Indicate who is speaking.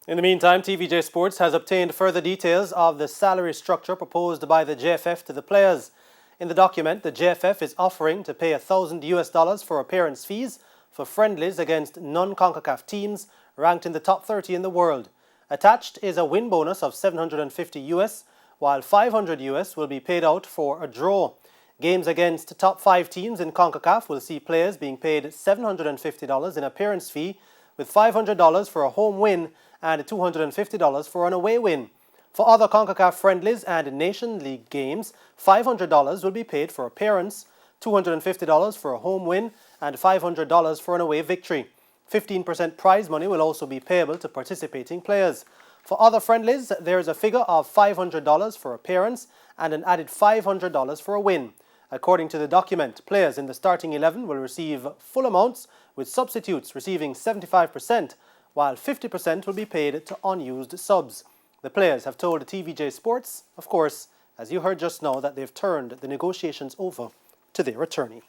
Speaker 1: In the meantime, TVJ Sports has obtained further details of the salary structure proposed by the JFF to the players. In the document, the JFF is offering to pay $1,000 for appearance fees for friendlies against non-CONCACAF teams ranked in the top 30 in the world. Attached is a win bonus of $750, while $500 will be paid out for a draw. Games against top 5 teams in CONCACAF will see players being paid $750 in appearance fee, with $500 for a home win and $250 for an away win. For other CONCACAF friendlies and Nation League games, $500 will be paid for appearance, $250 for a home win, and $500 for an away victory. 15% prize money will also be payable to participating players. For other friendlies, there is a figure of $500 for appearance and an added $500 for a win. According to the document, players in the starting 11 will receive full amounts, with substitutes receiving 75%, while 50% will be paid to unused subs. The players have told TVJ Sports, of course, as you heard just now, that they've turned the negotiations over to their attorney.